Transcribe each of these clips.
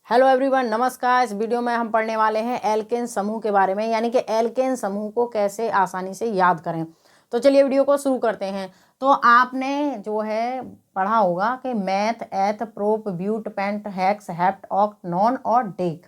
Hello everyone, नमस्कार। इस video में हम पढ़ने वाले हैं एल्केन समूह के बारे में, यानी कि एल्केन समूह को कैसे आसानी से याद करें। तो चलिए वीडियो को शुरू करते हैं। तो आपने जो है पढ़ा होगा कि meth, eth, prop, but, pent, hex, hept, oct, non और डेक।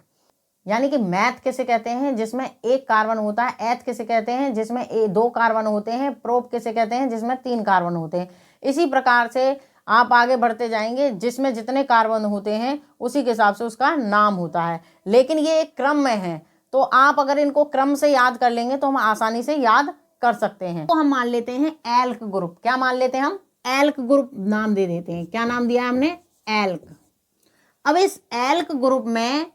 यानी कि मैथ किसे कहते हैं जिसमें एक कार्बन होता है, एथ किसे कहते हैं जिसमें दो कार्बन होते हैं, प्रोप किसे कहते हैं जिसमें तीन कार्बन होते हैं। इसी प्रकार से आप आगे बढ़ते जाएंगे, जिसमें जितने कार्बन होते हैं उसी के हिसाब से उसका नाम होता है, लेकिन ये एक क्रम में है। तो आप अगर इनको क्रम से याद कर लेंगे तो हम आसानी से याद कर सकते हैं। तो हम मान लेते हैं एल्क ग्रुप। क्या मान लेते हैं हम? एल्क ग्रुप नाम दे देते हैं। क्या नाम दिया है हमने? एल्क। अब इस एल्क ग्रुप में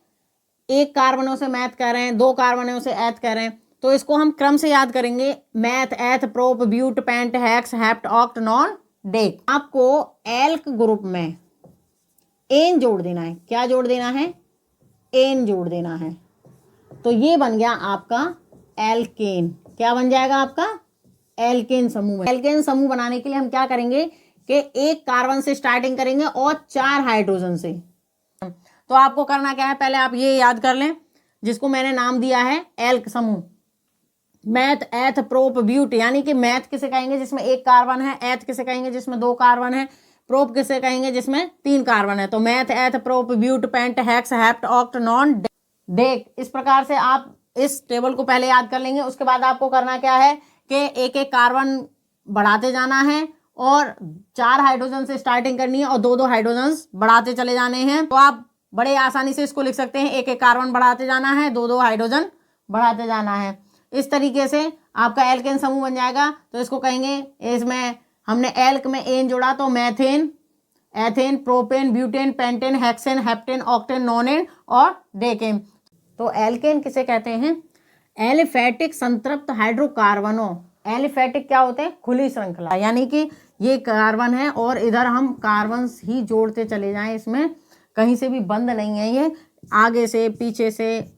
एक कार्बनों से मैथ कर रहे हैं, दो कार्बनों से एथ कर रहे हैं, तो इसको हम क्रम से याद करेंगे। Meth, eth, prop, but, pent, hex, hept, oct, non, dec. आपको एल्क ग्रुप में एन जोड़ देना है। क्या जोड़ देना है? एन जोड़ देना है। तो ये बन गया आपका एल्केन। क्या बन जाएगा आपका? एल्केन समूह। एल्केन समूह बनाने के लिए हम क्या करेंगे कि एक कार्बन से स्टार्टिंग करेंगे और चार हाइड्रोजन से। तो आपको करना क्या है, पहले आप ये याद कर लें जिसको मैंने नाम दिया है एल्क समूह। Math, eth, prop, ब्यूट। यानी कि मैथ किसे कहेंगे जिसमें एक कार्बन है, एथ किसे कहेंगे जिसमें दो कार्बन है, प्रोप किसे कहेंगे जिसमें तीन कार्बन है। तो meth, eth, prop, but, pent, hex, hept, oct, non, dec. इस प्रकार से आप इस टेबल को पहले याद कर लेंगे। उसके बाद आपको करना क्या है कि एक एक कार्बन बढ़ाते जाना है और चार हाइड्रोजन से स्टार्टिंग करनी है और दो दो हाइड्रोजन बढ़ाते चले जाने हैं। तो आप बड़े आसानी से इसको लिख सकते हैं, एक एक कार्बन बढ़ाते जाना है, दो दो हाइड्रोजन बढ़ाते जाना है। इस तरीके से आपका एल्केन समूह बन जाएगा। तो इसको कहेंगे, इसमें हमने एल्क में एन जोड़ा तो methane, ethane, propane, butane, pentane, hexane, heptane, octane, nonane और डेकेन। तो एल्केन किसे कहते हैं? एलिफैटिक संतृप्त हाइड्रोकार्बनों। एलिफैटिक क्या होते हैं? खुली श्रृंखला। यानी कि ये कार्बन है और इधर हम कार्बन ही जोड़ते चले जाएं, इसमें कहीं से भी बंद नहीं है। ये आगे से, पीछे से,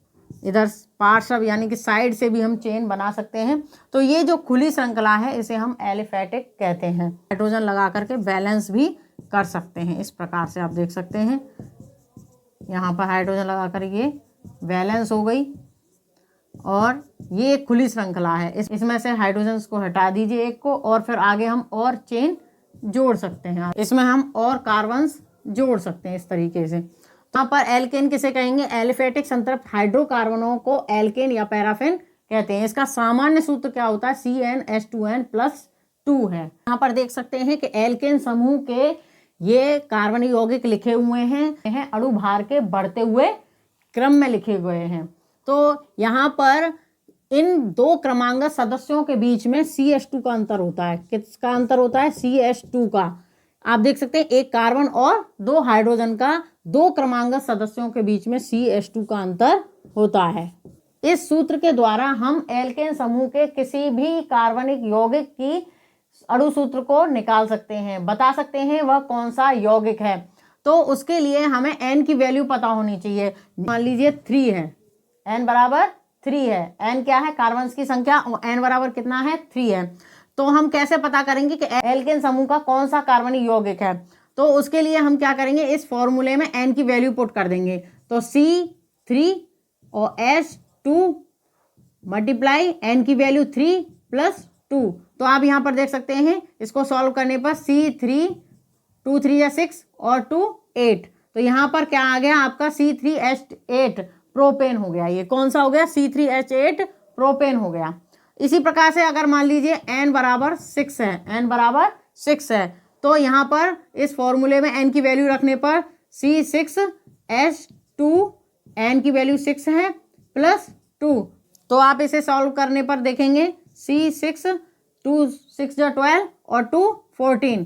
इधर पार्श्व यानी कि साइड से भी हम चेन बना सकते हैं। तो ये जो खुली श्रृंखला है इसे हम एलिफैटिक कहते हैं। हाइड्रोजन लगा करके बैलेंस भी कर सकते हैं। इस प्रकार से आप देख सकते हैं, यहाँ पर हाइड्रोजन लगा कर ये बैलेंस हो गई और ये एक खुली श्रृंखला है। इसमें से हाइड्रोजन को हटा दीजिए एक को, और फिर आगे हम और चेन जोड़ सकते हैं। इसमें हम और कार्बन जोड़ सकते हैं इस तरीके से। यहाँ पर एल्केन किसे कहेंगे? एलिफैटिक संतृप्त हाइड्रोकार्बनों को एल्केन या पैराफिन कहते हैं। इसका सामान्य सूत्र क्या होता है? CnH2n+2 है। यहाँ पर देख सकते हैं कि एल्केन समूह के ये कार्बन यौगिक लिखे हुए हैं अणु भार के बढ़ते हुए क्रम में लिखे हुए हैं। तो यहाँ पर इन दो क्रमांगत सदस्यों के बीच में CH2 का अंतर होता है। किसका अंतर होता है? CH2 का। आप देख सकते हैं एक कार्बन और दो हाइड्रोजन का दो क्रमांगत सदस्यों के बीच में CH2 का अंतर होता है। इस सूत्र के द्वारा हम एल्केन समूह के किसी भी कार्बनिक यौगिक की अणु सूत्र को निकाल सकते हैं, बता सकते हैं वह कौन सा यौगिक है। तो उसके लिए हमें n की वैल्यू पता होनी चाहिए। मान लीजिए 3 है, n बराबर 3 है। n क्या है? कार्बन की संख्या। n बराबर कितना है? 3 है। तो हम कैसे पता करेंगे कि एल्केन समूह का कौन सा कार्बनिक यौगिक है? तो उसके लिए हम क्या करेंगे, इस फॉर्मूले में n की वैल्यू पुट कर देंगे। तो C3 और H2 मल्टीप्लाई n की वैल्यू 3 + 2। तो आप यहाँ पर देख सकते हैं, इसको सॉल्व करने पर C3 2 3 या 6 और 2 8। तो यहाँ पर क्या आ गया आपका? C3H8 प्रोपेन हो गया। ये कौन सा हो गया? C3H8 प्रोपेन हो गया। इसी प्रकार से अगर मान लीजिए n बराबर 6 है, n बराबर 6 है, तो यहाँ पर इस फॉर्मूले में n की वैल्यू रखने पर C6H2 n की वैल्यू 6 है +2। तो आप इसे सॉल्व करने पर देखेंगे C6 2 6 12 और 2 14।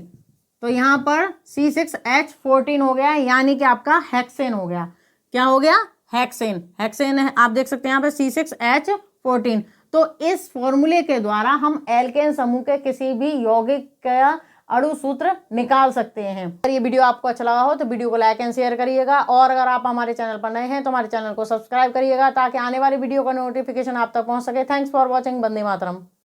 तो यहाँ पर C6H14 हो गया, यानी कि आपका हेक्सेन हो गया। क्या हो गया? हेक्सेन। हेक्सेन है, आप देख सकते हैं यहाँ पर C6H14। तो इस फॉर्मूले के द्वारा हम एल्केन समूह के किसी भी यौगिक का अणु सूत्र निकाल सकते हैं। अगर ये वीडियो आपको अच्छा लगा हो तो वीडियो को लाइक एंड शेयर करिएगा, और अगर आप हमारे चैनल पर नए हैं तो हमारे चैनल को सब्सक्राइब करिएगा ताकि आने वाली वीडियो का नोटिफिकेशन आप तक पहुंच सके। Thanks for watching. Vande Mataram.